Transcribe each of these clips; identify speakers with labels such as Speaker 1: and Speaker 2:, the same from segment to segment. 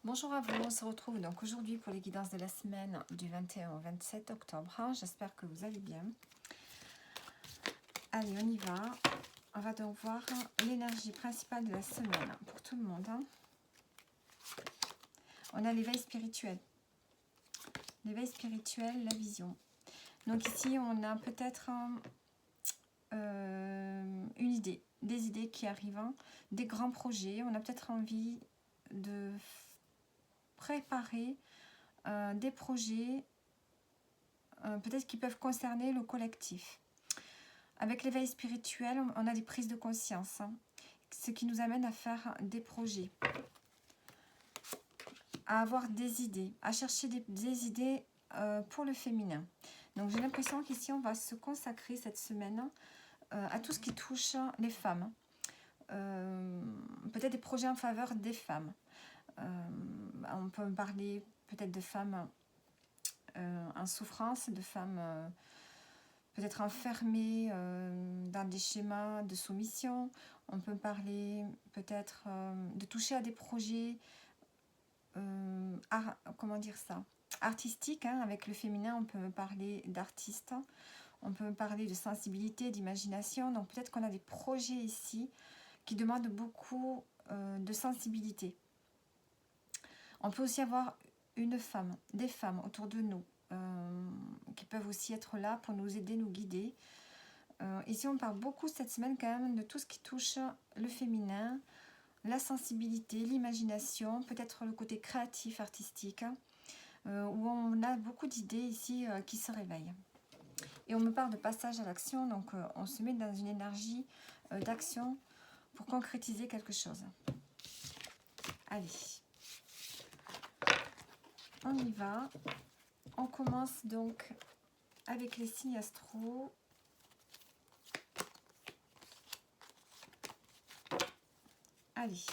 Speaker 1: Bonjour à vous, on se retrouve donc aujourd'hui pour les guidances de la semaine du 21 au 27 octobre. J'espère que vous allez bien. Allez, on y va. On va donc voir l'énergie principale de la semaine pour tout le monde. On a l'éveil spirituel. L'éveil spirituel, la vision. Donc ici, on a peut-être une idée, des idées qui arrivent, des grands projets. On a peut-être envie de préparer des projets peut-être qui peuvent concerner le collectif. Avec l'éveil spirituel, on a des prises de conscience, ce qui nous amène à faire des projets, à avoir des idées, à chercher des idées pour le féminin. Donc j'ai l'impression qu'ici on va se consacrer cette semaine à tout ce qui touche les femmes. Peut-être des projets en faveur des femmes. On peut parler peut-être de femmes en souffrance, de femmes peut-être enfermées dans des schémas de soumission. On peut parler peut-être de toucher à des projets comment dire ça, artistiques, avec le féminin. On peut parler d'artistes, on peut parler de sensibilité, d'imagination. Donc peut-être qu'on a des projets ici qui demandent beaucoup de sensibilité. On peut aussi avoir une femme, des femmes autour de nous qui peuvent aussi être là pour nous aider, nous guider. Ici, on parle beaucoup cette semaine quand même de tout ce qui touche le féminin, la sensibilité, l'imagination, peut-être le côté créatif, artistique, où on a beaucoup d'idées ici qui se réveillent. Et on me parle de passage à l'action, donc on se met dans une énergie d'action pour concrétiser quelque chose. Allez, on y va. On commence donc avec les signes astro. Allez.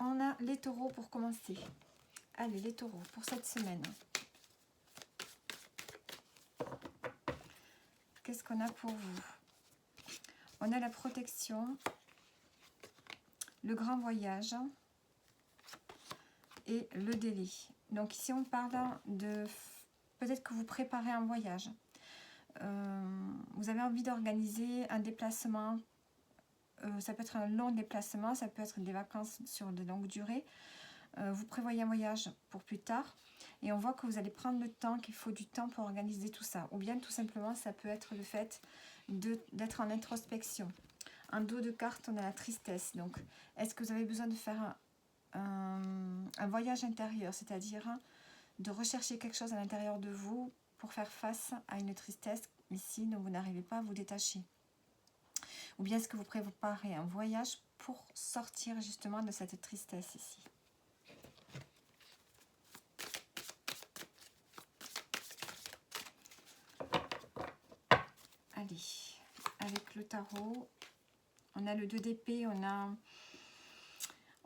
Speaker 1: On a les taureaux pour commencer. Allez, les taureaux, pour cette semaine. Qu'est-ce qu'on a pour vous? On a la protection, le grand voyage et le délai. Donc ici, on parle de... Peut-être que vous préparez un voyage. Vous avez envie d'organiser un déplacement. Ça peut être un long déplacement, ça peut être des vacances sur de longue durée. Vous prévoyez un voyage pour plus tard. Et on voit que vous allez prendre le temps, qu'il faut du temps pour organiser tout ça. Ou bien tout simplement, ça peut être le fait d'être en introspection. En dos de carte, on a la tristesse. Donc, est-ce que vous avez besoin de faire un voyage intérieur, c'est-à-dire de rechercher quelque chose à l'intérieur de vous pour faire face à une tristesse ici dont vous n'arrivez pas à vous détacher? Ou bien est-ce que vous préparez un voyage pour sortir justement de cette tristesse ici? Allez, avec le tarot, on a le 2 d'épée, on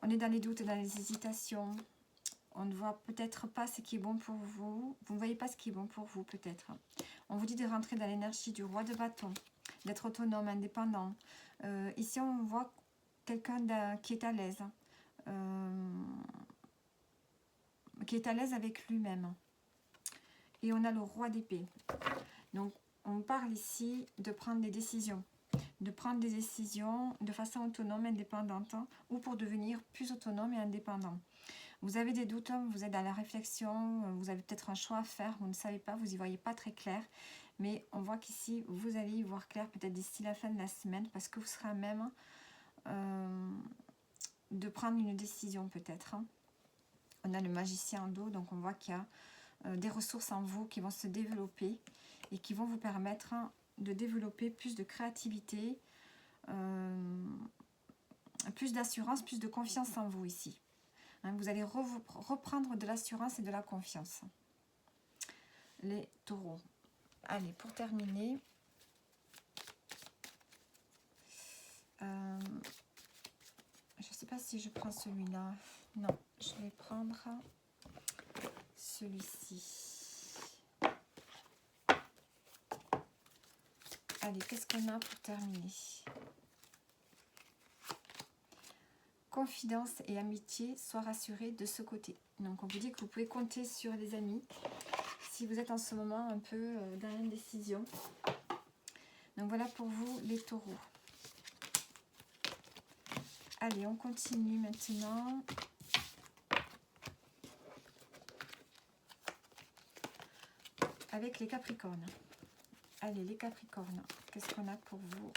Speaker 1: est dans les doutes, dans les hésitations. On ne voit peut-être pas ce qui est bon pour vous. Vous ne voyez pas ce qui est bon pour vous peut-être. On vous dit de rentrer dans l'énergie du roi de bâton, d'être autonome, indépendant. Ici, on voit quelqu'un qui est à l'aise. Qui est à l'aise avec lui-même. Et on a le roi d'épée. Donc, on parle ici de prendre des décisions. De prendre des décisions de façon autonome, indépendante, ou pour devenir plus autonome et indépendant. Vous avez des doutes, vous êtes dans la réflexion, vous avez peut-être un choix à faire, vous ne savez pas, vous n'y voyez pas très clair. Mais on voit qu'ici, vous allez y voir clair peut-être d'ici la fin de la semaine, parce que vous serez à même de prendre une décision peut-être. On a le magicien en dos, donc on voit qu'il y a des ressources en vous qui vont se développer et qui vont vous permettre de développer plus de créativité, plus d'assurance, plus de confiance en vous ici. Vous allez reprendre de l'assurance et de la confiance. Les taureaux. Allez, pour terminer, je ne sais pas si je prends celui-là. Non, je vais prendre celui-ci. Allez, qu'est-ce qu'on a pour terminer? confidence et amitié soient rassurées de ce côté. Donc on vous dit que vous pouvez compter sur les amis si vous êtes en ce moment un peu dans l'indécision. Donc voilà pour vous les taureaux. Allez, on continue maintenant. Avec les Capricornes. Allez, les Capricornes, qu'est-ce qu'on a pour vous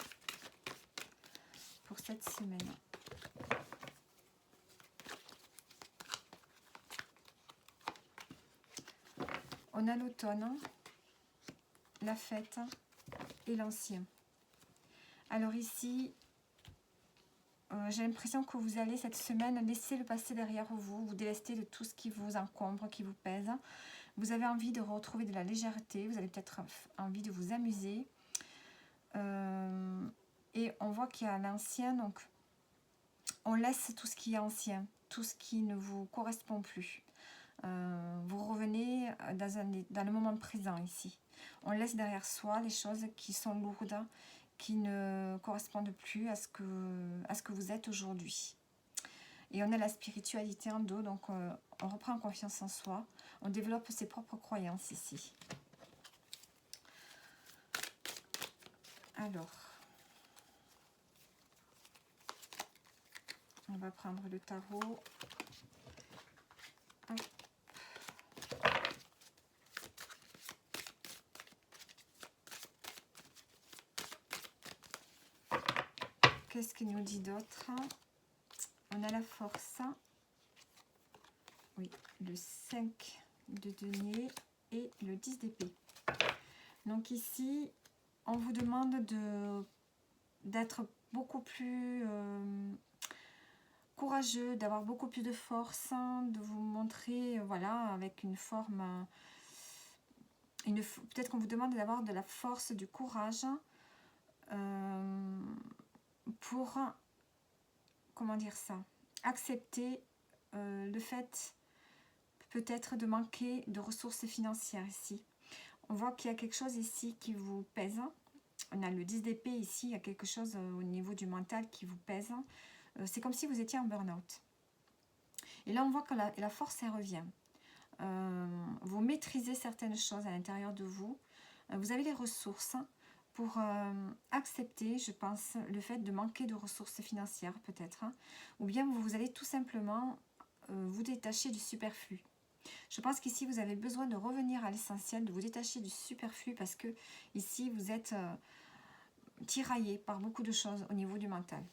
Speaker 1: pour cette semaine? On a l'automne, la fête et l'ancien. Alors ici, j'ai l'impression que vous allez cette semaine laisser le passé derrière vous, vous délester de tout ce qui vous encombre, qui vous pèse. Vous avez envie de retrouver de la légèreté, vous avez peut-être envie de vous amuser. Et on voit qu'il y a l'ancien, donc on laisse tout ce qui est ancien, tout ce qui ne vous correspond plus. Vous revenez dans le moment présent ici. On laisse derrière soi les choses qui sont lourdes, qui ne correspondent plus à ce que vous êtes aujourd'hui. Et on a la spiritualité en dos, donc on reprend confiance en soi, on développe ses propres croyances ici. Alors, on va prendre le tarot. Hop. Qu'est-ce qu'il nous dit d'autre? On a la force. Oui, le 5 de denier et le 10 d'épée. Donc ici, on vous demande d'être beaucoup plus courageux, d'avoir beaucoup plus de force, de vous montrer, voilà, avec une forme... Peut-être qu'on vous demande d'avoir de la force, du courage pour, comment dire ça, accepter le fait peut-être de manquer de ressources financières ici. On voit qu'il y a quelque chose ici qui vous pèse. On a le 10 d'épée ici, il y a quelque chose au niveau du mental qui vous pèse. C'est comme si vous étiez en burn-out. Et là, on voit que la force, elle revient. Vous maîtrisez certaines choses à l'intérieur de vous. Vous avez les ressources pour accepter, je pense, le fait de manquer de ressources financières peut-être. Ou bien vous allez tout simplement vous détacher du superflu. Je pense qu'ici, vous avez besoin de revenir à l'essentiel, de vous détacher du superflu parce que ici, vous êtes tiraillé par beaucoup de choses au niveau du mental.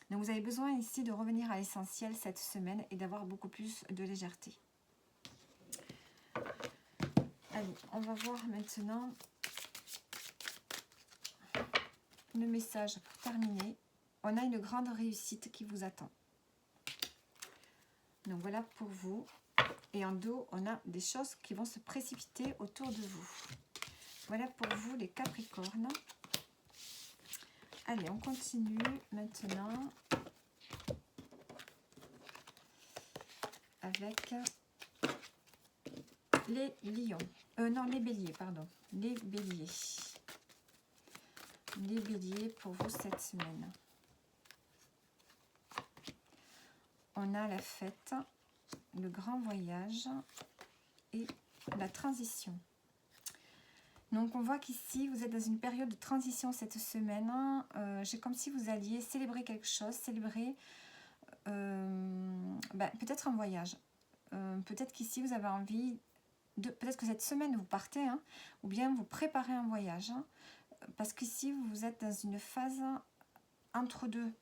Speaker 1: Donc, vous avez besoin ici de revenir à l'essentiel cette semaine et d'avoir beaucoup plus de légèreté. Allez, on va voir maintenant le message pour terminer. On a une grande réussite qui vous attend. Donc, voilà pour vous. Et en dos, on a des choses qui vont se précipiter autour de vous. Voilà pour vous, les Capricornes. Allez, on continue maintenant avec les lions. Non, les béliers, pardon. Les béliers. Les béliers pour vous cette semaine. On a la fête, le grand voyage et la transition. Donc on voit qu'ici vous êtes dans une période de transition cette semaine. C'est comme si vous alliez célébrer quelque chose, célébrer peut-être un voyage. Peut-être qu'ici vous avez envie de... Peut-être que cette semaine vous partez, ou bien vous préparez un voyage. Parce qu'ici vous êtes dans une phase entre deux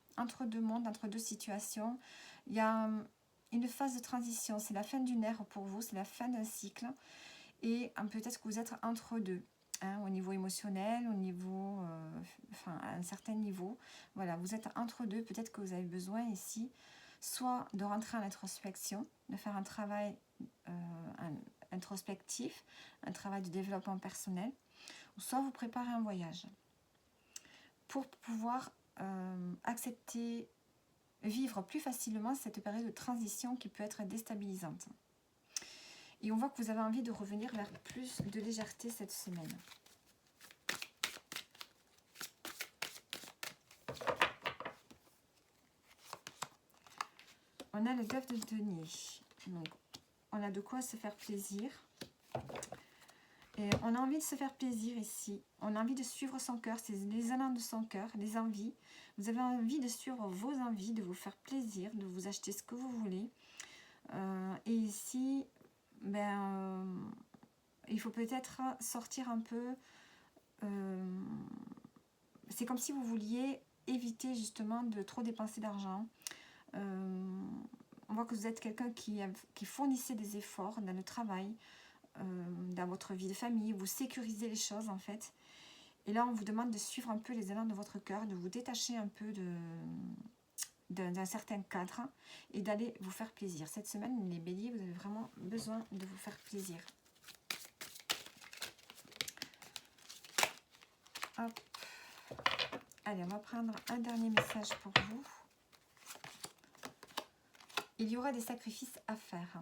Speaker 1: mondes, entre deux situations. Il y a une phase de transition, c'est la fin d'une ère pour vous, c'est la fin d'un cycle. Et peut-être que vous êtes entre deux, au niveau émotionnel, au niveau, à un certain niveau. Voilà, vous êtes entre deux, peut-être que vous avez besoin ici, soit de rentrer en introspection, de faire un travail introspectif, un travail de développement personnel, ou soit vous préparez un voyage pour pouvoir accepter, vivre plus facilement cette période de transition qui peut être déstabilisante. Et on voit que vous avez envie de revenir vers plus de légèreté cette semaine. On a le 9 de denier. Donc, on a de quoi se faire plaisir. Et on a envie de se faire plaisir ici. On a envie de suivre son cœur. C'est les élans de son cœur, les envies. Vous avez envie de suivre vos envies, de vous faire plaisir, de vous acheter ce que vous voulez. Et ici, il faut peut-être sortir un peu. C'est comme si vous vouliez éviter justement de trop dépenser d'argent. On voit que vous êtes quelqu'un qui fournissait des efforts dans le travail, dans votre vie de famille. Vous sécurisez les choses en fait. Et là, on vous demande de suivre un peu les élans de votre cœur, de vous détacher un peu d'un certain cadre et d'aller vous faire plaisir. Cette semaine, les béliers, vous avez vraiment besoin de vous faire plaisir. Hop. Allez, on va prendre un dernier message pour vous. Il y aura des sacrifices à faire.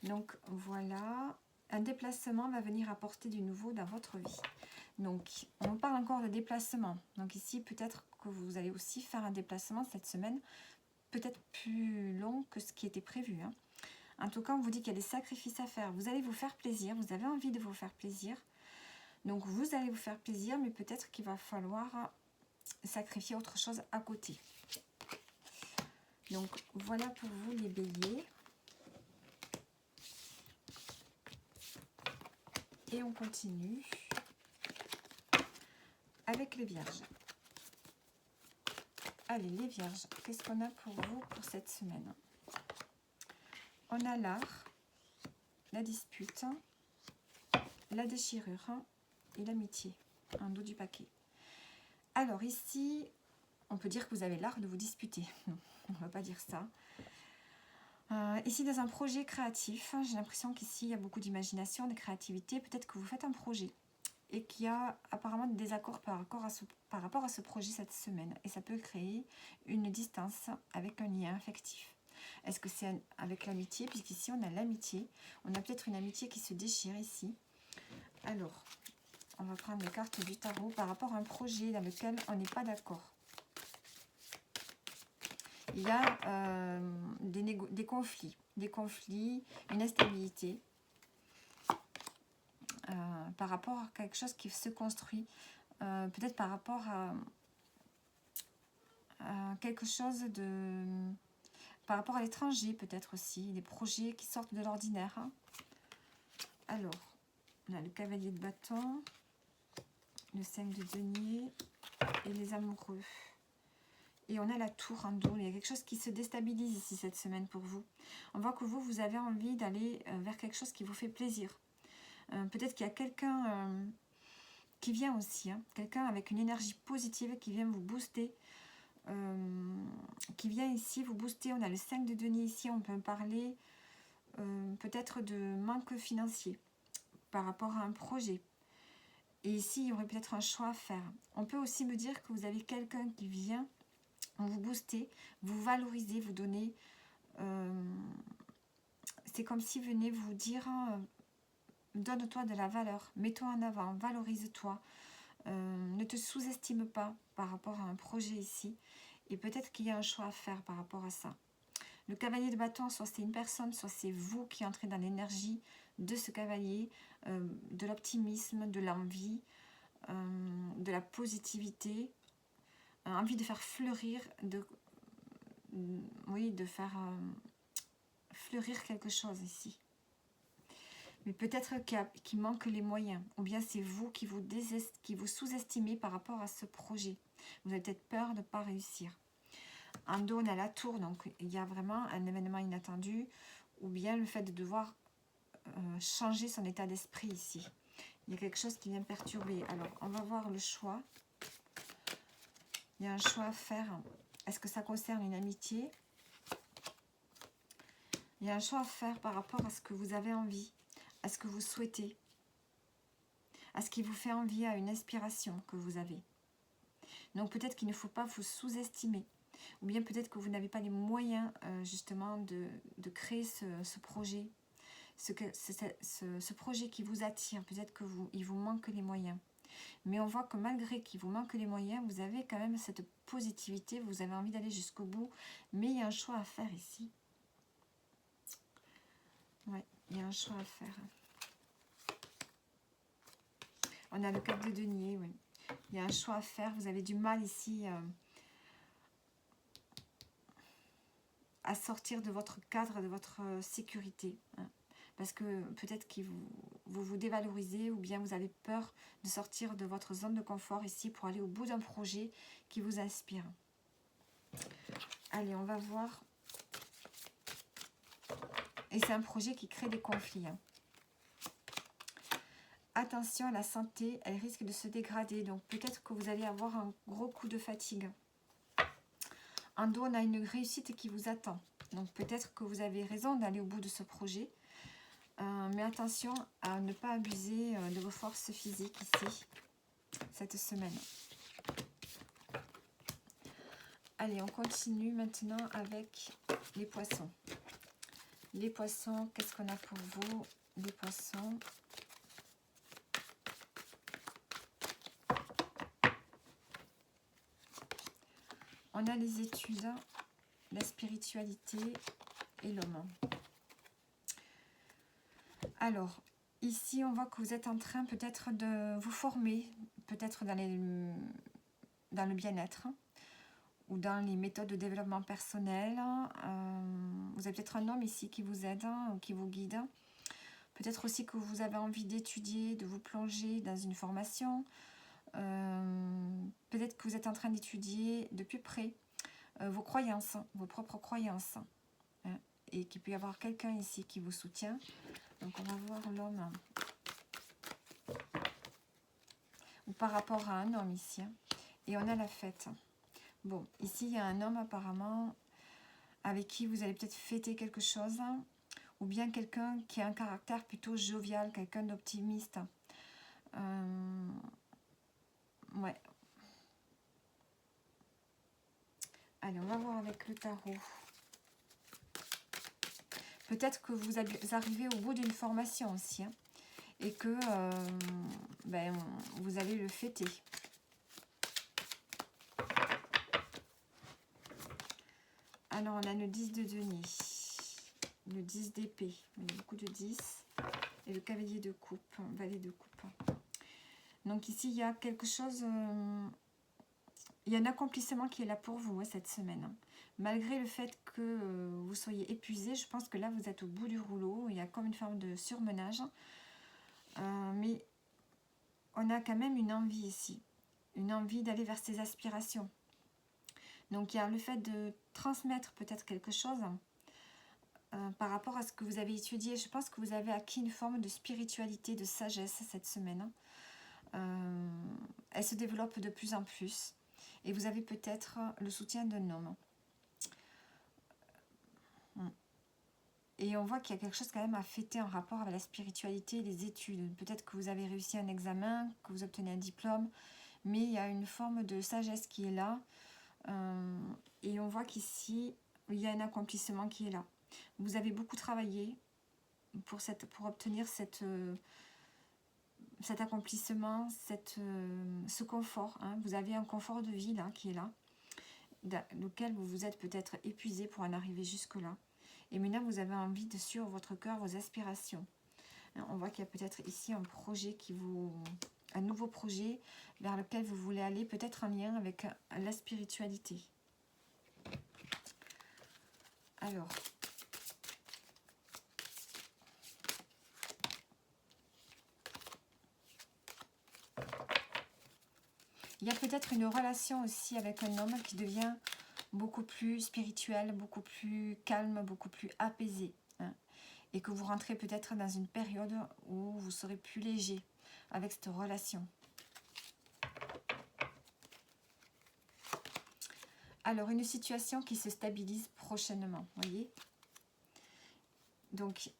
Speaker 1: Donc voilà, un déplacement va venir apporter du nouveau dans votre vie. Donc, on parle encore de déplacement. Donc ici, peut-être que vous allez aussi faire un déplacement cette semaine, peut-être plus long que ce qui était prévu. En tout cas, on vous dit qu'il y a des sacrifices à faire. Vous allez vous faire plaisir, vous avez envie de vous faire plaisir. Donc, vous allez vous faire plaisir, mais peut-être qu'il va falloir sacrifier autre chose à côté. Donc, voilà pour vous les béliers. Et on continue avec les vierges. Allez, les vierges, qu'est-ce qu'on a pour vous pour cette semaine? On a l'art, la dispute, la déchirure et l'amitié en dos du paquet. Alors ici, on peut dire que vous avez l'art de vous disputer. Non, on ne va pas dire ça. Ici, dans un projet créatif, j'ai l'impression qu'ici, il y a beaucoup d'imagination, de créativité. Peut-être que vous faites un projet et qu'il y a apparemment des désaccords par rapport à ce projet cette semaine. Et ça peut créer une distance avec un lien affectif. Est-ce que c'est avec l'amitié? Puisqu'ici, on a l'amitié. On a peut-être une amitié qui se déchire ici. Alors, on va prendre les cartes du tarot par rapport à un projet dans lequel on n'est pas d'accord. Il y a des conflits, une instabilité par rapport à quelque chose qui se construit, peut-être par rapport à quelque chose de... par rapport à l'étranger peut-être aussi, des projets qui sortent de l'ordinaire. Alors, on a le cavalier de bâton, le 5 de denier et les amoureux. Et on a la tour en dos. Il y a quelque chose qui se déstabilise ici cette semaine pour vous. On voit que vous avez envie d'aller vers quelque chose qui vous fait plaisir. Peut-être qu'il y a quelqu'un qui vient aussi. Quelqu'un avec une énergie positive qui vient vous booster. Qui vient ici vous booster. On a le 5 de denier ici. On peut parler peut-être de manque financier par rapport à un projet. Et ici, il y aurait peut-être un choix à faire. On peut aussi me dire que vous avez quelqu'un qui vient vous booster, vous valoriser, vous donner... c'est comme si venait vous dire donne-toi de la valeur, mets-toi en avant, valorise-toi, ne te sous-estime pas par rapport à un projet ici. Et peut-être qu'il y a un choix à faire par rapport à ça. Le cavalier de bâton, soit c'est une personne, soit c'est vous qui entrez dans l'énergie de ce cavalier, de l'optimisme, de l'envie, de la positivité, envie de faire fleurir, de faire fleurir quelque chose ici. Mais peut-être qu'il manque les moyens, ou bien c'est vous qui vous sous-estimez par rapport à ce projet. Vous avez peut-être peur de ne pas réussir. En dos, on a la tour, donc il y a vraiment un événement inattendu, ou bien le fait de devoir changer son état d'esprit ici. Il y a quelque chose qui vient perturber. Alors, on va voir le choix. Il y a un choix à faire. Est-ce que ça concerne une amitié? Il y a un choix à faire par rapport à ce que vous avez envie, à ce que vous souhaitez, à ce qui vous fait envie, à une inspiration que vous avez. Donc peut-être qu'il ne faut pas vous sous-estimer, ou bien peut-être que vous n'avez pas les moyens justement de créer ce projet, ce projet qui vous attire. Peut-être qu'il vous manque les moyens. Mais on voit que malgré qu'il vous manque les moyens, vous avez quand même cette positivité, vous avez envie d'aller jusqu'au bout. Mais il y a un choix à faire ici. Ouais, il y a un choix à faire. On a le 4 de denier, oui. Il y a un choix à faire. Vous avez du mal ici à sortir de votre cadre, de votre sécurité. Hein. Parce que peut-être que vous dévalorisez ou bien vous avez peur de sortir de votre zone de confort ici pour aller au bout d'un projet qui vous inspire. Allez, on va voir. Et c'est un projet qui crée des conflits. Hein. Attention à la santé, elle risque de se dégrader. Donc peut-être que vous allez avoir un gros coup de fatigue. En dos, on a une réussite qui vous attend. Donc peut-être que vous avez raison d'aller au bout de ce projet. Mais attention à ne pas abuser de vos forces physiques ici, cette semaine. Allez, on continue maintenant avec les poissons. Les poissons, qu'est-ce qu'on a pour vous? Les poissons. On a les études, la spiritualité et l'homme. Alors, ici, on voit que vous êtes en train peut-être de vous former, peut-être dans le bien-être ou dans les méthodes de développement personnel. Vous avez peut-être un homme ici qui vous aide ou qui vous guide. Peut-être aussi que vous avez envie d'étudier, de vous plonger dans une formation. Peut-être que vous êtes en train d'étudier de plus près vos croyances, vos propres croyances. Hein, et qu'il peut y avoir quelqu'un ici qui vous soutient. Donc on va voir l'homme. Ou par rapport à un homme ici. Hein. Et on a la fête. Bon, ici il y a un homme apparemment avec qui vous allez peut-être fêter quelque chose. Ou bien quelqu'un qui a un caractère plutôt jovial, quelqu'un d'optimiste. Ouais. Allez, on va voir avec le tarot. Peut-être que vous arrivez au bout d'une formation aussi. Hein, et que vous allez le fêter. Alors, on a le 10 de denier. Le 10 d'épée. Il y a beaucoup de 10. Et le cavalier de coupe. Valet de coupe. Donc ici, il y a quelque chose... il y a un accomplissement qui est là pour vous cette semaine. Hein. Malgré le fait que vous soyez épuisé, je pense que là, vous êtes au bout du rouleau. Il y a comme une forme de surmenage. Mais on a quand même une envie ici. Une envie d'aller vers ses aspirations. Donc, il y a le fait de transmettre peut-être quelque chose par rapport à ce que vous avez étudié. Je pense que vous avez acquis une forme de spiritualité, de sagesse cette semaine. Elle se développe de plus en plus. Et vous avez peut-être le soutien d'un homme. Et on voit qu'il y a quelque chose quand même à fêter en rapport avec la spiritualité et les études. Peut-être que vous avez réussi un examen, que vous obtenez un diplôme, mais il y a une forme de sagesse qui est là. Et on voit qu'ici, il y a un accomplissement qui est là. Vous avez beaucoup travaillé pour obtenir cet accomplissement, ce confort. Hein. Vous avez un confort de vie là, qui est là, lequel vous vous êtes peut-être épuisé pour en arriver jusque-là. Et maintenant, vous avez envie de suivre votre cœur, vos aspirations. Hein, on voit qu'il y a peut-être ici un projet un nouveau projet vers lequel vous voulez aller, peut-être en lien avec la spiritualité. Alors, il y a peut-être une relation aussi avec un homme qui devient beaucoup plus spirituel, beaucoup plus calme, beaucoup plus apaisé. Hein, et que vous rentrez peut-être dans une période où vous serez plus léger avec cette relation. Alors, une situation qui se stabilise prochainement, voyez. Donc,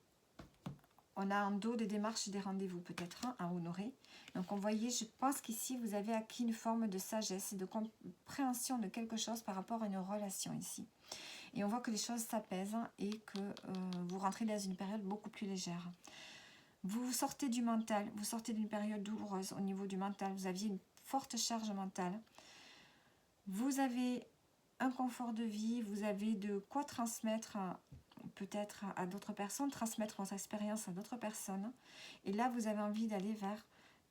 Speaker 1: on a en dos des démarches et des rendez-vous peut-être à honorer. Donc, on voyait, je pense qu'ici, vous avez acquis une forme de sagesse et de compréhension de quelque chose par rapport à une relation ici. Et on voit que les choses s'apaisent et que vous rentrez dans une période beaucoup plus légère. Vous sortez du mental, vous sortez d'une période douloureuse au niveau du mental. Vous aviez une forte charge mentale. Vous avez un confort de vie, vous avez de quoi transmettre peut-être à d'autres personnes, transmettre votre expérience à d'autres personnes. Et là, vous avez envie d'aller vers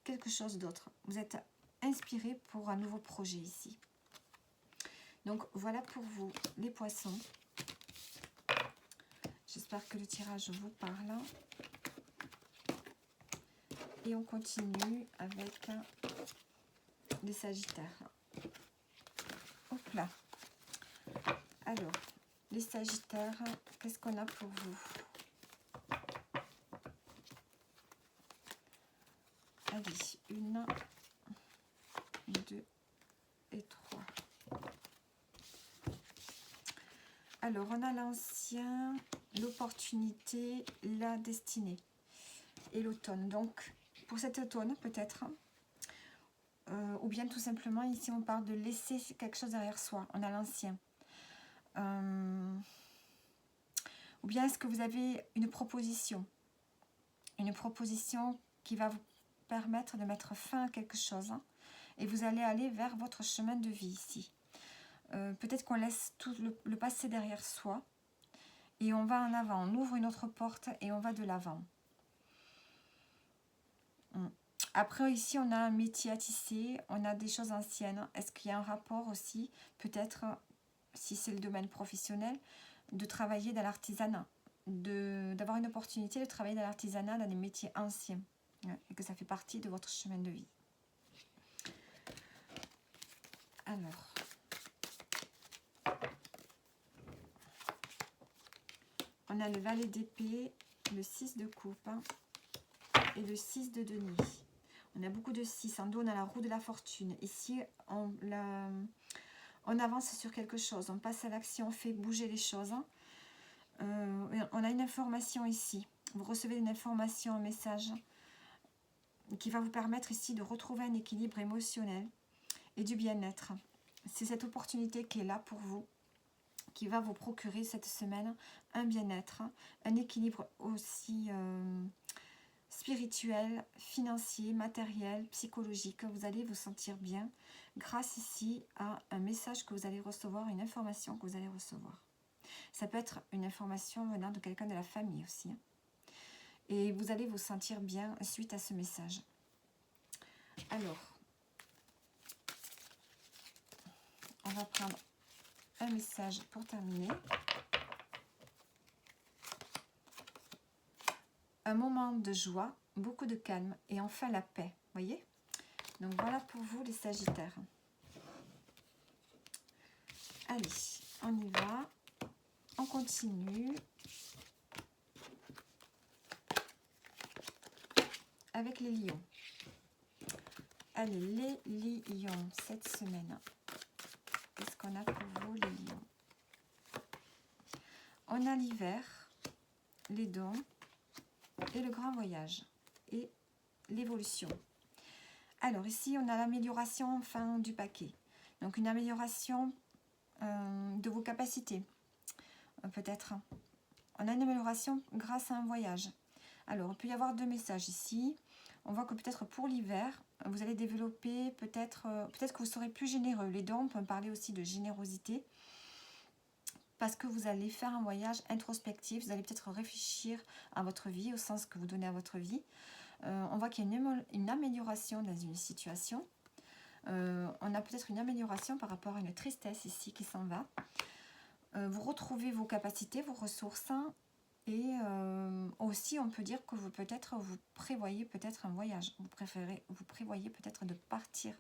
Speaker 1: quelque chose d'autre. Vous êtes inspiré pour un nouveau projet ici. Donc, voilà pour vous, les poissons. J'espère que le tirage vous parle. Et on continue avec les sagittaires. Hop là. Alors, les sagittaires, qu'est-ce qu'on a pour vous? Allez, 1, 2 et 3. Alors, on a l'ancien, l'opportunité, la destinée et l'automne. Donc, pour cet automne, peut-être, ou bien tout simplement, ici, on parle de laisser quelque chose derrière soi. On a l'ancien. Ou bien est-ce que vous avez une proposition qui va vous permettre de mettre fin à quelque chose, hein, et vous allez aller vers votre chemin de vie ici. Peut-être qu'on laisse tout le passé derrière soi et on va en avant, on ouvre une autre porte et on va de l'avant. Après ici on a un métier à tisser, on a des choses anciennes. Est-ce qu'il y a un rapport aussi, peut-être si c'est le domaine professionnel, de travailler dans l'artisanat, d'avoir une opportunité de travailler dans l'artisanat, dans des métiers anciens, et que ça fait partie de votre chemin de vie. Alors, on a le valet d'épée, le 6 de coupe et le 6 de denier. On a beaucoup de 6, en dos on a la roue de la fortune. Ici, on avance sur quelque chose, on passe à l'action, on fait bouger les choses. On a une information ici, vous recevez une information, un message qui va vous permettre ici de retrouver un équilibre émotionnel et du bien-être. C'est cette opportunité qui est là pour vous, qui va vous procurer cette semaine un bien-être, un équilibre aussi spirituel, financier, matériel, psychologique. Vous allez vous sentir bien grâce ici à un message que vous allez recevoir, une information que vous allez recevoir. Ça peut être une information venant de quelqu'un de la famille aussi. Et vous allez vous sentir bien suite à ce message. Alors, on va prendre un message pour terminer. Un moment de joie, beaucoup de calme et enfin la paix. Voyez? Donc voilà pour vous les sagittaires. Allez, on y va. On continue avec les lions. Allez, les lions, cette semaine. Qu'est-ce qu'on a pour vous, les lions? On a l'hiver, les dons et le grand voyage et l'évolution. Alors ici, on a l'amélioration en fin du paquet. Donc une amélioration de vos capacités, peut-être. On a une amélioration grâce à un voyage. Alors, il peut y avoir deux messages ici. On voit que peut-être pour l'hiver, vous allez développer peut-être que vous serez plus généreux. Les dons, on peut parler aussi de générosité. Parce que vous allez faire un voyage introspectif. Vous allez peut-être réfléchir à votre vie, au sens que vous donnez à votre vie. On voit qu'il y a une amélioration dans une situation. On a peut-être une amélioration par rapport à une tristesse ici qui s'en va. Vous retrouvez vos capacités, vos ressources. Et aussi, on peut dire que vous prévoyez peut-être un voyage. Vous prévoyez peut-être de partir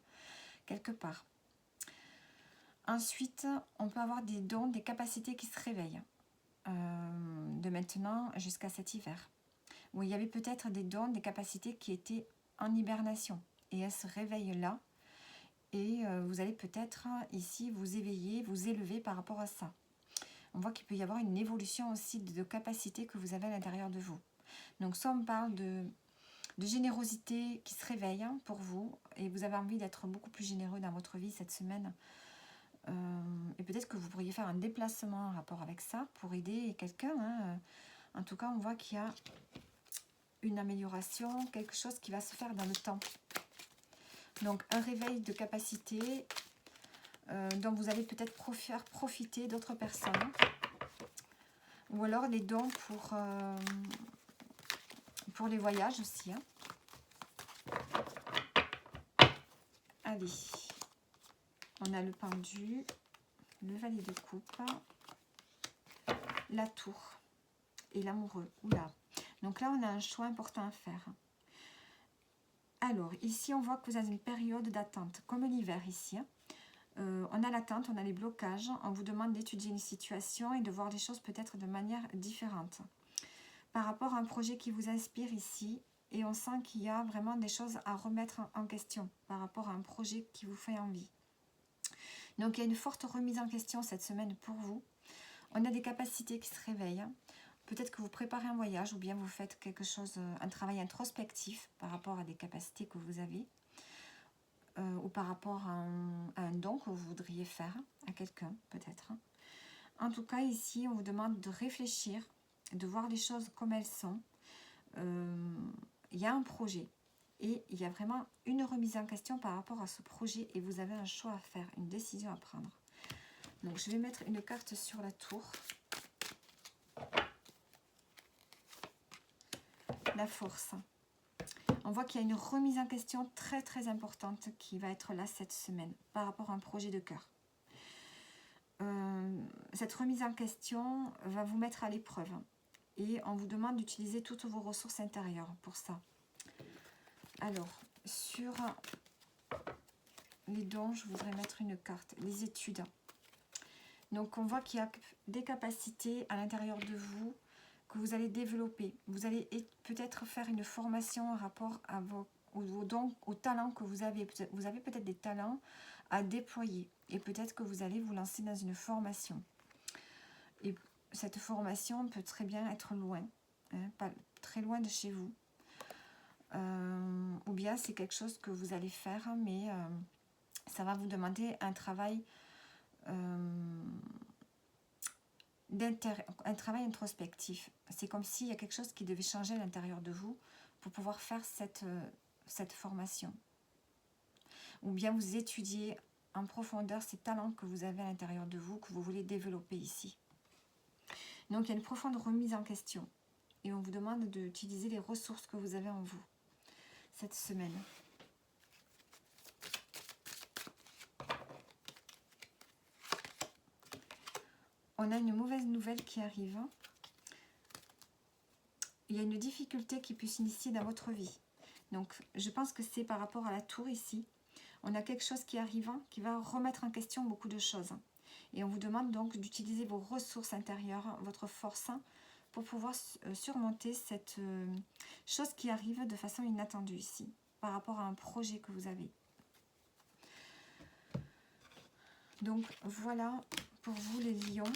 Speaker 1: quelque part. Ensuite, on peut avoir des dons, des capacités qui se réveillent de maintenant jusqu'à cet hiver. Où il y avait peut-être des dons, des capacités qui étaient en hibernation. Et elles se réveillent là. Et vous allez peut-être ici vous éveiller, vous élever par rapport à ça. On voit qu'il peut y avoir une évolution aussi de capacités que vous avez à l'intérieur de vous. Donc soit on parle de générosité qui se réveille pour vous et vous avez envie d'être beaucoup plus généreux dans votre vie cette semaine. Et peut-être que vous pourriez faire un déplacement en rapport avec ça pour aider quelqu'un. En tout cas, on voit qu'il y a une amélioration, quelque chose qui va se faire dans le temps. Donc un réveil de capacité dont vous allez peut-être faire profiter d'autres personnes. Ou alors les dons pour les voyages aussi. Hein. Allez, on a le pendu, le valet de coupe, la tour et l'amoureux. Oula. Donc là, on a un choix important à faire. Alors, ici, on voit que vous avez une période d'attente, comme l'hiver ici. Hein. On a l'attente, on a les blocages. On vous demande d'étudier une situation et de voir les choses peut-être de manière différente. Par rapport à un projet qui vous inspire ici, et on sent qu'il y a vraiment des choses à remettre en question par rapport à un projet qui vous fait envie. Donc, il y a une forte remise en question cette semaine pour vous. On a des capacités qui se réveillent. Peut-être que vous préparez un voyage ou bien vous faites quelque chose, un travail introspectif par rapport à des capacités que vous avez ou par rapport à un don que vous voudriez faire à quelqu'un peut-être. En tout cas, ici, on vous demande de réfléchir, de voir les choses comme elles sont. Il y a un projet et il y a vraiment une remise en question par rapport à ce projet et vous avez un choix à faire, une décision à prendre. Donc, je vais mettre une carte sur la tour. La force. On voit qu'il y a une remise en question très très importante qui va être là cette semaine par rapport à un projet de cœur. Cette remise en question va vous mettre à l'épreuve et on vous demande d'utiliser toutes vos ressources intérieures pour ça. Alors, sur les dons, je voudrais mettre une carte, les études. Donc, on voit qu'il y a des capacités à l'intérieur de vous que vous allez développer. Vous allez peut-être faire une formation en rapport à vos dons, aux talents que vous avez. Vous avez peut-être des talents à déployer et peut-être que vous allez vous lancer dans une formation. Et cette formation peut très bien être loin, hein, pas très loin de chez vous. Ou bien c'est quelque chose que vous allez faire, mais ça va vous demander un travail un travail introspectif. C'est comme s'il y a quelque chose qui devait changer à l'intérieur de vous pour pouvoir faire cette formation. Ou bien vous étudiez en profondeur ces talents que vous avez à l'intérieur de vous, que vous voulez développer ici. Donc il y a une profonde remise en question. Et on vous demande d'utiliser les ressources que vous avez en vous cette semaine. On a une mauvaise nouvelle qui arrive. Il y a une difficulté qui peut s'initier dans votre vie. Donc, je pense que c'est par rapport à la tour ici. On a quelque chose qui arrive, qui va remettre en question beaucoup de choses. Et on vous demande donc d'utiliser vos ressources intérieures, votre force, pour pouvoir surmonter cette chose qui arrive de façon inattendue ici, par rapport à un projet que vous avez. Donc, voilà pour vous les lions.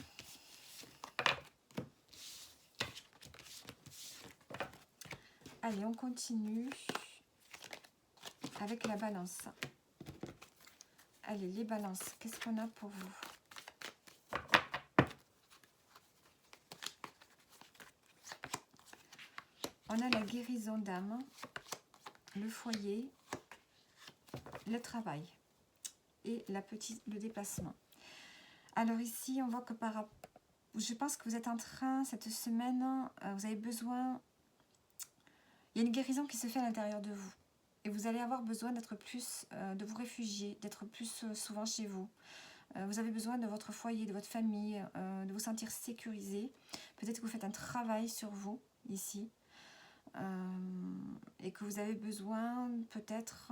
Speaker 1: Allez, on continue avec la balance. Allez, les balances, qu'est-ce qu'on a pour vous? On a la guérison d'âme, le foyer, le travail et le déplacement. Alors ici, on voit que je pense que vous êtes en train, cette semaine, vous avez besoin... Il y a une guérison qui se fait à l'intérieur de vous. Et vous allez avoir besoin d'être plus, de vous réfugier, d'être plus souvent chez vous. Vous avez besoin de votre foyer, de votre famille, de vous sentir sécurisé. Peut-être que vous faites un travail sur vous, ici. Et que vous avez besoin peut-être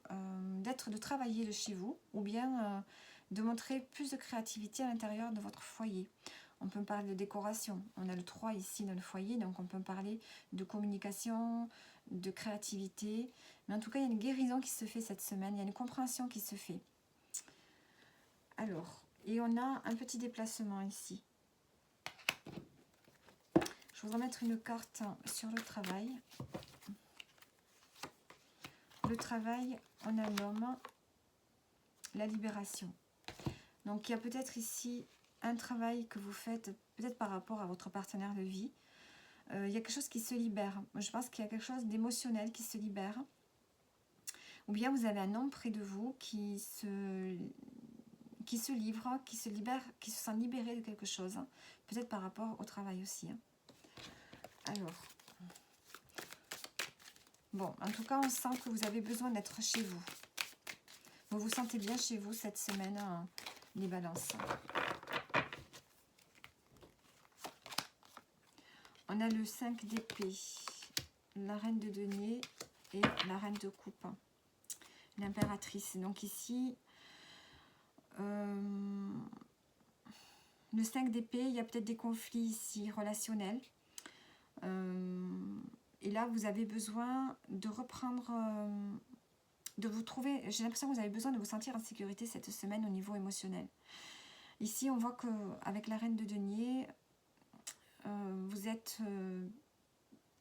Speaker 1: de travailler de chez vous. Ou bien de montrer plus de créativité à l'intérieur de votre foyer. On peut parler de décoration. On a le 3 ici dans le foyer, donc on peut parler de communication, de créativité. Mais en tout cas, il y a une guérison qui se fait cette semaine. Il y a une compréhension qui se fait. Alors, et on a un petit déplacement ici. Je voudrais mettre une carte sur le travail. Le travail, on a l'homme, la libération. Donc, il y a peut-être ici un travail que vous faites, peut-être par rapport à votre partenaire de vie. Il y a quelque chose qui se libère. Je pense qu'il y a quelque chose d'émotionnel qui se libère. Ou bien vous avez un homme près de vous qui se livre, qui se libère, qui se sent libéré de quelque chose. Peut-être par rapport au travail aussi. Alors, bon, en tout cas, on sent que vous avez besoin d'être chez vous. Vous vous sentez bien chez vous cette semaine, les balances. On a le 5 d'épée, la reine de denier et la reine de coupe. L'impératrice. Donc ici, le 5 d'épée, il y a peut-être des conflits ici relationnels. Et là, vous avez besoin de reprendre, de vous trouver, j'ai l'impression que vous avez besoin de vous sentir en sécurité cette semaine au niveau émotionnel. Ici, on voit qu'avec la reine de denier, vous êtes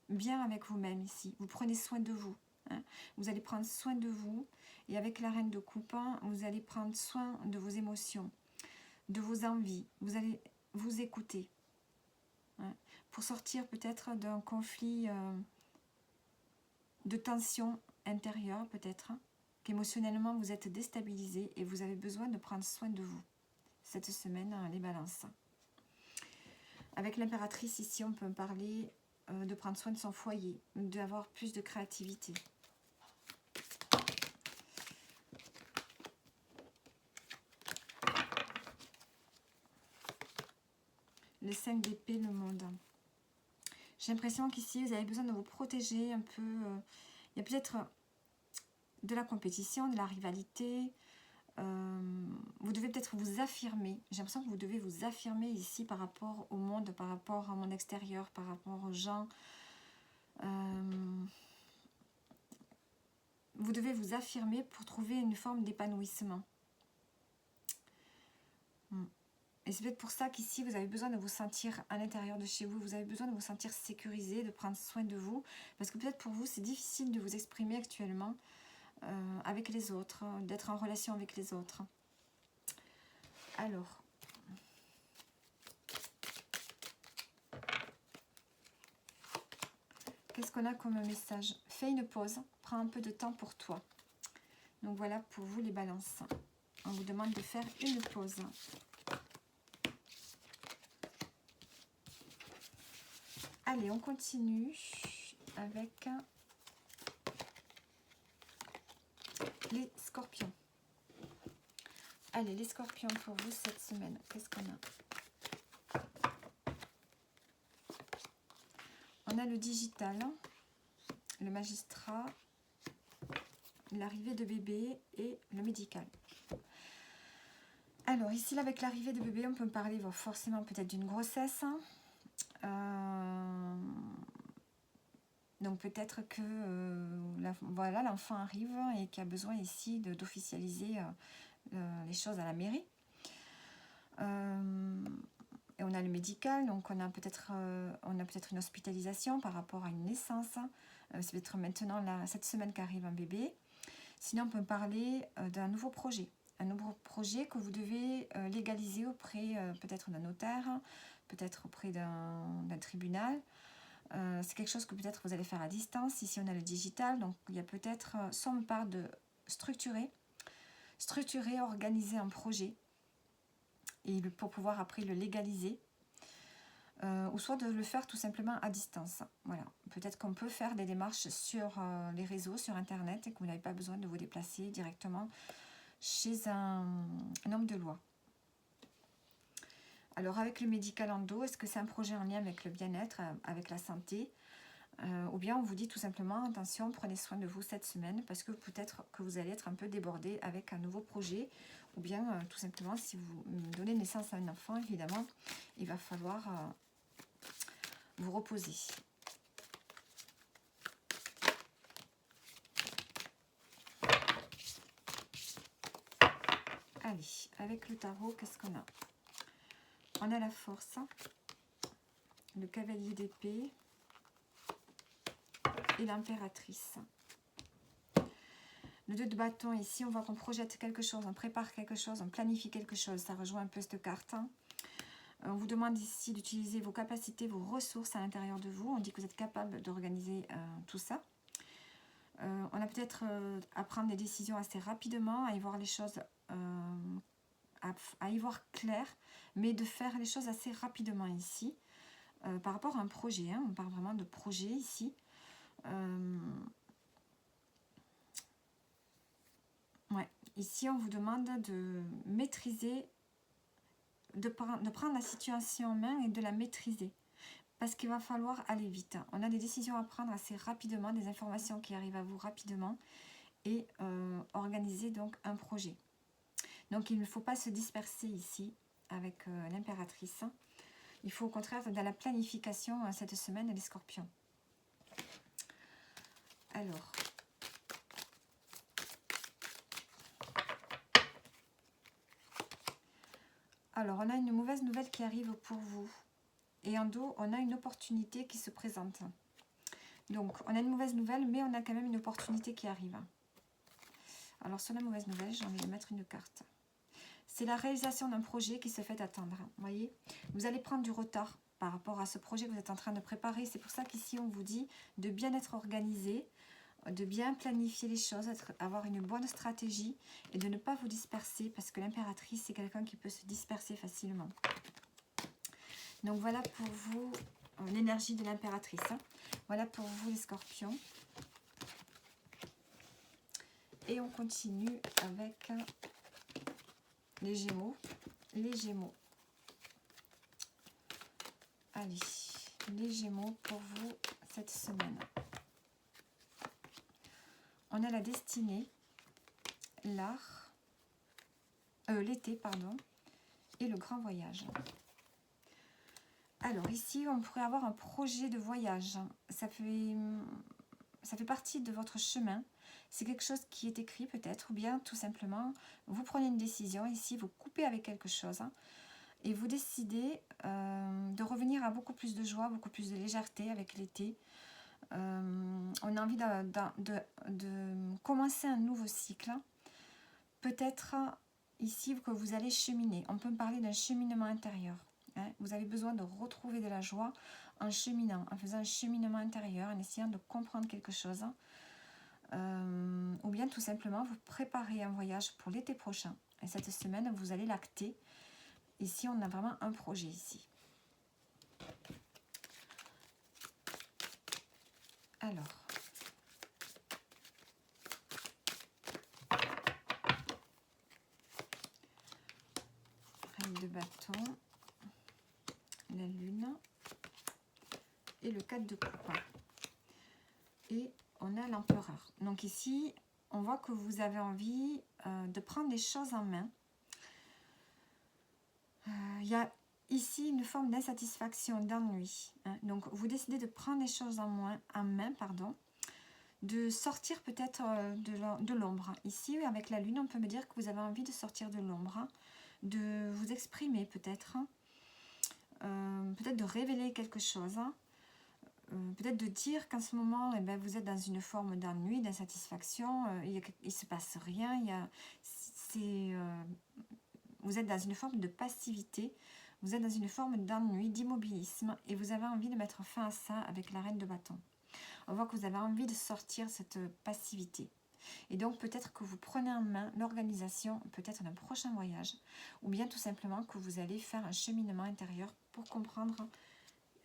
Speaker 1: bien avec vous-même ici. Vous prenez soin de vous. Hein. Vous allez prendre soin de vous. Et avec la reine de coupe, vous allez prendre soin de vos émotions, de vos envies. Vous allez vous écouter. Hein, pour sortir peut-être d'un conflit de tension intérieure peut-être, qu'émotionnellement vous êtes déstabilisé et vous avez besoin de prendre soin de vous. Cette semaine, les balances. Avec l'impératrice ici, on peut parler de prendre soin de son foyer, d'avoir plus de créativité. Le 5 d'épée, le monde. J'ai l'impression qu'ici, vous avez besoin de vous protéger un peu. Il y a peut-être de la compétition, de la rivalité. Vous devez peut-être vous affirmer. J'ai l'impression que vous devez vous affirmer ici par rapport au monde, par rapport au monde extérieur, par rapport aux gens. Vous devez vous affirmer pour trouver une forme d'épanouissement. Et c'est peut-être pour ça qu'ici, vous avez besoin de vous sentir à l'intérieur de chez vous. Vous avez besoin de vous sentir sécurisé, de prendre soin de vous. Parce que peut-être pour vous, c'est difficile de vous exprimer actuellement avec les autres, d'être en relation avec les autres. Alors, qu'est-ce qu'on a comme message? Fais une pause, prends un peu de temps pour toi. Donc voilà pour vous les balances. On vous demande de faire une pause. Allez, on continue avec les scorpions. Allez, les scorpions pour vous cette semaine. Qu'est-ce qu'on a? On a le digital, le magistrat, l'arrivée de bébé et le médical. Alors ici, avec l'arrivée de bébé, on peut parler forcément peut-être d'une grossesse. Donc peut-être que voilà, l'enfant arrive et qu'il a besoin ici d'officialiser les choses à la mairie. Et on a le médical, donc on a peut-être une hospitalisation par rapport à une naissance. C'est peut-être maintenant, cette semaine qu'arrive un bébé. Sinon, on peut parler d'un nouveau projet. Un nouveau projet que vous devez légaliser auprès peut-être d'un notaire, peut-être auprès d'un tribunal. C'est quelque chose que peut-être vous allez faire à distance. Ici, on a le digital, donc il y a peut-être, soit on parle de structurer, organiser un projet, et pour pouvoir après le légaliser, ou soit de le faire tout simplement à distance. Voilà. Peut-être qu'on peut faire des démarches sur les réseaux, sur Internet, et que vous n'avez pas besoin de vous déplacer directement chez un homme de loi. Alors avec le médical en dos, est-ce que c'est un projet en lien avec le bien-être, avec la santé, ou bien on vous dit tout simplement, attention, prenez soin de vous cette semaine, parce que peut-être que vous allez être un peu débordé avec un nouveau projet, ou bien tout simplement, si vous donnez naissance à un enfant, évidemment, il va falloir vous reposer. Allez, avec le tarot, qu'est-ce qu'on a? On a la force, le cavalier d'épée et l'impératrice. Le 2 de bâton, ici, on voit qu'on projette quelque chose, on prépare quelque chose, on planifie quelque chose. Ça rejoint un peu cette carte. On vous demande ici d'utiliser vos capacités, vos ressources à l'intérieur de vous. On dit que vous êtes capable d'organiser tout ça. On a peut-être à prendre des décisions assez rapidement, à y voir les choses, à y voir clair, mais de faire les choses assez rapidement ici. Par rapport à un projet, hein, on parle vraiment de projet ici. Ouais. Ici, on vous demande de maîtriser, de prendre la situation en main et de la maîtriser. Parce qu'il va falloir aller vite. On a des décisions à prendre assez rapidement, des informations qui arrivent à vous rapidement et organiser donc un projet. Donc il ne faut pas se disperser ici avec l'impératrice. Il faut au contraire dans la planification cette semaine les scorpions. Alors on a une mauvaise nouvelle qui arrive pour vous. Et en dos, on a une opportunité qui se présente. Donc, on a une mauvaise nouvelle, mais on a quand même une opportunité qui arrive. Alors, sur la mauvaise nouvelle, j'ai envie de mettre une carte. C'est la réalisation d'un projet qui se fait attendre. Vous voyez, vous allez prendre du retard par rapport à ce projet que vous êtes en train de préparer. C'est pour ça qu'ici, on vous dit de bien être organisé, de bien planifier les choses, avoir une bonne stratégie et de ne pas vous disperser parce que l'impératrice, c'est quelqu'un qui peut se disperser facilement. Donc voilà pour vous l'énergie de l'impératrice. Voilà pour vous les scorpions. Et on continue avec les gémeaux. Les gémeaux. Allez, les gémeaux pour vous cette semaine. On a la destinée, l'art, l'été, pardon, et le grand voyage. Alors ici, on pourrait avoir un projet de voyage. Ça fait partie de votre chemin. C'est quelque chose qui est écrit peut-être, ou bien tout simplement, vous prenez une décision. Ici, vous coupez avec quelque chose et vous décidez de revenir à beaucoup plus de joie, beaucoup plus de légèreté avec l'été. On a envie de commencer un nouveau cycle. Peut-être ici que vous allez cheminer. On peut parler d'un cheminement intérieur. Vous avez besoin de retrouver de la joie en cheminant, en faisant un cheminement intérieur, en essayant de comprendre quelque chose. Ou bien tout simplement vous préparez un voyage pour l'été prochain. Et cette semaine, vous allez l'acter. Ici, on a vraiment un projet ici. Alors, reine de bâton, la lune et le 4 de coupe. Et on a l'empereur. Donc ici, on voit que vous avez envie de prendre les choses en main. Il y a ici une forme d'insatisfaction, d'ennui. Donc vous décidez de prendre les choses en main, de sortir peut-être de l'ombre. Ici, avec la lune, on peut me dire que vous avez envie de sortir de l'ombre, de vous exprimer peut-être, peut-être de révéler quelque chose. Peut-être de dire qu'en ce moment, vous êtes dans une forme d'ennui, d'insatisfaction, il ne se passe rien, vous êtes dans une forme de passivité, vous êtes dans une forme d'ennui, d'immobilisme, et vous avez envie de mettre fin à ça avec la reine de bâton. On voit que vous avez envie de sortir cette passivité. Et donc peut-être que vous prenez en main l'organisation, peut-être d'un prochain voyage, ou bien tout simplement que vous allez faire un cheminement intérieur pour comprendre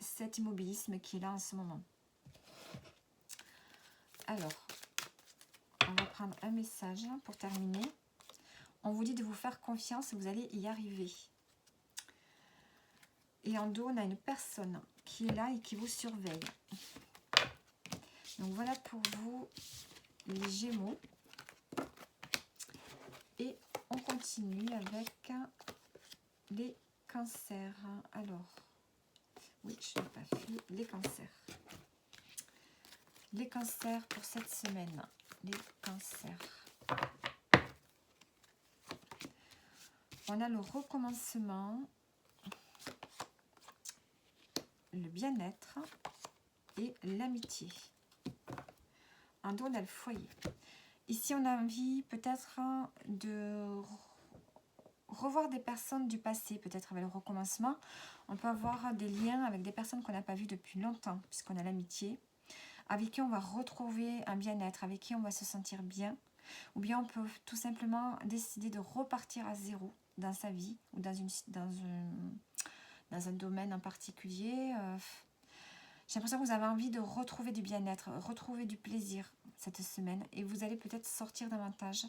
Speaker 1: cet immobilisme qui est là en ce moment. Alors, on va prendre un message pour terminer. On vous dit de vous faire confiance, vous allez y arriver. Et en dos, on a une personne qui est là et qui vous surveille. Donc voilà pour vous les gémeaux. Et on continue avec les cancers. Alors, oui, je n'ai pas fait les cancers. Les cancers pour cette semaine. Les cancers. On a le recommencement, le bien-être et l'amitié. En dos, on a le foyer. Ici, on a envie peut-être de revoir des personnes du passé, peut-être avec le recommencement. On peut avoir des liens avec des personnes qu'on n'a pas vues depuis longtemps, puisqu'on a l'amitié, avec qui on va retrouver un bien-être, avec qui on va se sentir bien. Ou bien on peut tout simplement décider de repartir à zéro dans sa vie ou dans un domaine en particulier. J'ai l'impression que vous avez envie de retrouver du bien-être, retrouver du plaisir cette semaine. Et vous allez peut-être sortir davantage,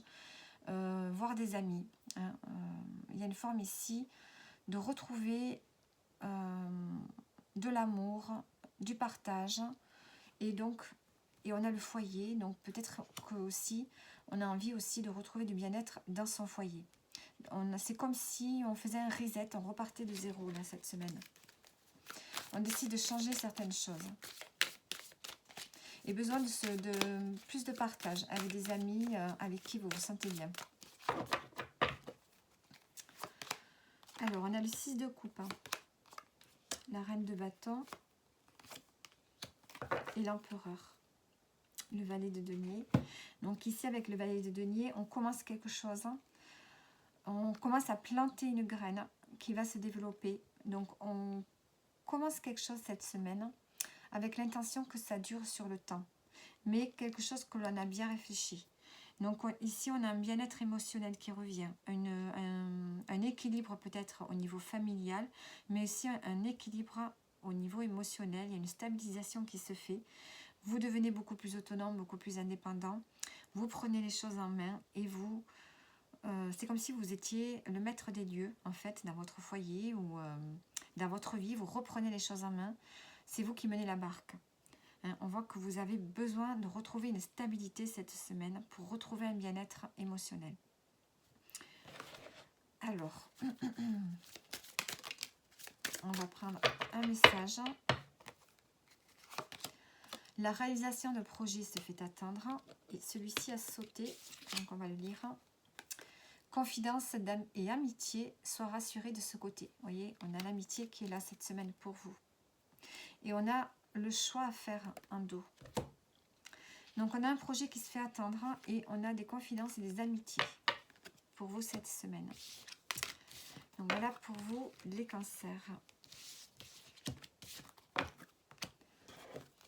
Speaker 1: voir des amis. Hein. Il y a une forme ici de retrouver de l'amour, du partage. Et donc, on a le foyer. Donc peut-être que aussi, on a envie aussi de retrouver du bien-être dans son foyer. C'est comme si on faisait un reset, on repartait de zéro là cette semaine. On décide de changer certaines choses. Et besoin de plus de partage avec des amis avec qui vous vous sentez bien. Alors, on a le 6 de coupe. Hein. La reine de bâton. Et l'empereur. Le valet de denier. Donc ici, avec le valet de denier, on commence quelque chose. Hein. On commence à planter une graine qui va se développer. Donc, on commence quelque chose cette semaine avec l'intention que ça dure sur le temps, mais quelque chose que l'on a bien réfléchi. Donc ici, on a un bien-être émotionnel qui revient, un équilibre peut-être au niveau familial, mais aussi un équilibre au niveau émotionnel. Il y a une stabilisation qui se fait. Vous devenez beaucoup plus autonome, beaucoup plus indépendant. Vous prenez les choses en main et vous... c'est comme si vous étiez le maître des lieux, en fait, dans votre foyer ou dans votre vie. Vous reprenez les choses en main. C'est vous qui menez la barque. Hein, on voit que vous avez besoin de retrouver une stabilité cette semaine pour retrouver un bien-être émotionnel. Alors, on va prendre un message. La réalisation de projet se fait attendre et celui-ci a sauté, donc on va le lire. Confidence et amitié, soient rassurés de ce côté. Vous voyez, on a l'amitié qui est là cette semaine pour vous. Et on a le choix à faire en dos. Donc on a un projet qui se fait attendre et on a des confidences et des amitiés pour vous cette semaine. Donc voilà pour vous les cancers.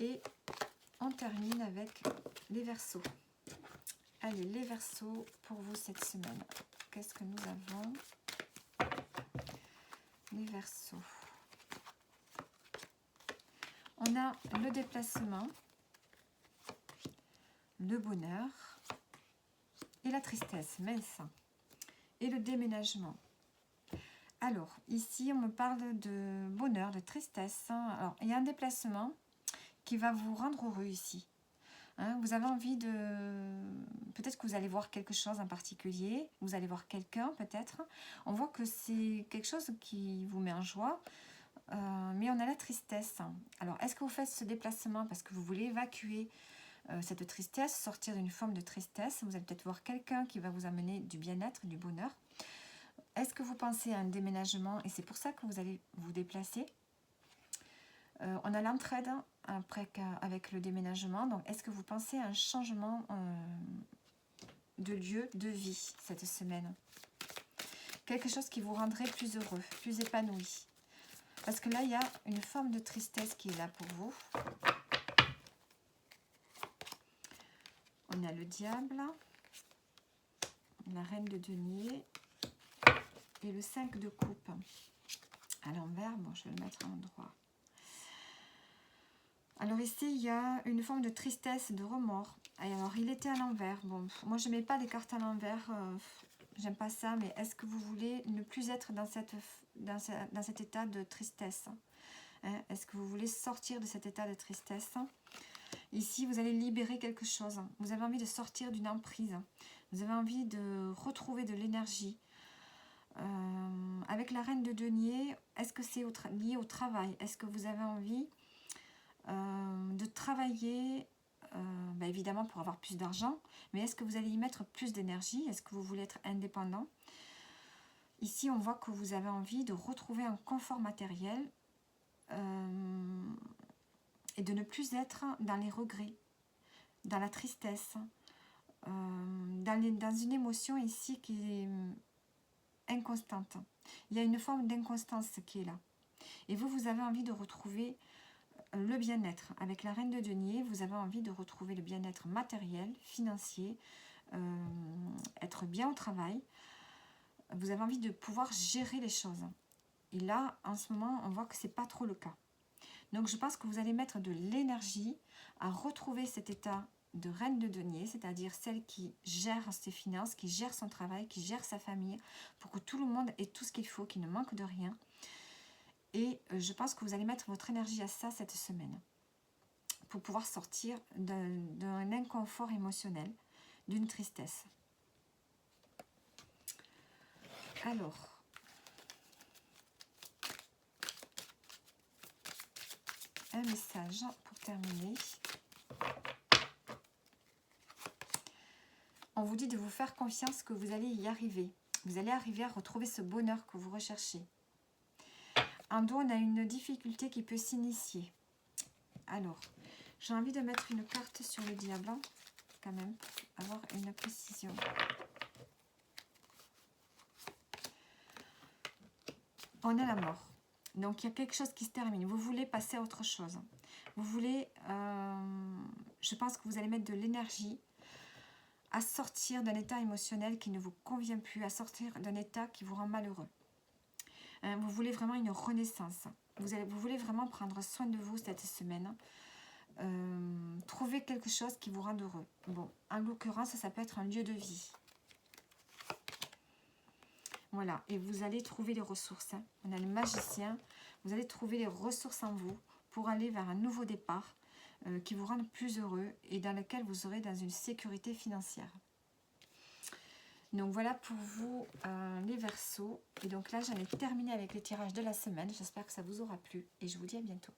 Speaker 1: Et on termine avec les Verseaux. Allez, les Verseaux pour vous cette semaine. Qu'est-ce que nous avons? Les Verseaux. On a le déplacement, le bonheur et la tristesse, mince, et le déménagement. Alors, ici, on me parle de bonheur, de tristesse. Alors, il y a un déplacement qui va vous rendre heureux ici. Hein, vous avez envie de... Peut-être que vous allez voir quelque chose en particulier, vous allez voir quelqu'un peut-être. On voit que c'est quelque chose qui vous met en joie, mais on a la tristesse. Alors, est-ce que vous faites ce déplacement parce que vous voulez évacuer cette tristesse, sortir d'une forme de tristesse? Vous allez peut-être voir quelqu'un qui va vous amener du bien-être, du bonheur. Est-ce que vous pensez à un déménagement et c'est pour ça que vous allez vous déplacer? On a l'entraide avec le déménagement. Donc, est-ce que vous pensez à un changement de lieu de vie cette semaine? Quelque chose qui vous rendrait plus heureux, plus épanoui. Parce que là, il y a une forme de tristesse qui est là pour vous. On a le diable, la reine de denier et le 5 de coupe. À l'envers, bon, je vais le mettre à l'endroit. Alors ici, il y a une forme de tristesse, de remords. Et alors, il était à l'envers. Bon, moi, je ne mets pas les cartes à l'envers. J'aime pas ça. Mais est-ce que vous voulez ne plus être dans cet état de tristesse? Hein? Est-ce que vous voulez sortir de cet état de tristesse? Ici, vous allez libérer quelque chose. Vous avez envie de sortir d'une emprise. Vous avez envie de retrouver de l'énergie. Avec la reine de denier, est-ce que c'est lié au travail? Est-ce que vous avez envie de travailler, évidemment pour avoir plus d'argent, mais est-ce que vous allez y mettre plus d'énergie? Est-ce que vous voulez être indépendant? Ici, on voit que vous avez envie de retrouver un confort matériel et de ne plus être dans les regrets, dans la tristesse, dans une émotion ici qui inconstante. Il y a une forme d'inconstance qui est là. Et vous, vous avez envie de retrouver le bien-être. Avec la reine de denier, vous avez envie de retrouver le bien-être matériel, financier, être bien au travail. Vous avez envie de pouvoir gérer les choses. Et là, en ce moment, on voit que ce n'est pas trop le cas. Donc, je pense que vous allez mettre de l'énergie à retrouver cet état de reine de denier, c'est-à-dire celle qui gère ses finances, qui gère son travail, qui gère sa famille, pour que tout le monde ait tout ce qu'il faut, qu'il ne manque de rien. Et je pense que vous allez mettre votre énergie à ça cette semaine, pour pouvoir sortir d'un inconfort émotionnel, d'une tristesse. Alors, un message pour terminer. On vous dit de vous faire confiance que vous allez y arriver. Vous allez arriver à retrouver ce bonheur que vous recherchez. En dos, on a une difficulté qui peut s'initier. Alors, j'ai envie de mettre une carte sur le diable, quand même, pour avoir une précision. On a la mort. Donc, il y a quelque chose qui se termine. Vous voulez passer à autre chose. Vous voulez, je pense que vous allez mettre de l'énergie à sortir d'un état émotionnel qui ne vous convient plus, à sortir d'un état qui vous rend malheureux. Vous voulez vraiment une renaissance. Vous voulez vraiment prendre soin de vous cette semaine. Trouver quelque chose qui vous rende heureux. Bon, en l'occurrence, ça peut être un lieu de vie. Voilà, et vous allez trouver les ressources. On a le magicien. Vous allez trouver les ressources en vous pour aller vers un nouveau départ qui vous rende plus heureux et dans lequel vous serez dans une sécurité financière. Donc voilà pour vous les Verseaux. Et donc là, j'en ai terminé avec le tirage de la semaine. J'espère que ça vous aura plu et je vous dis à bientôt.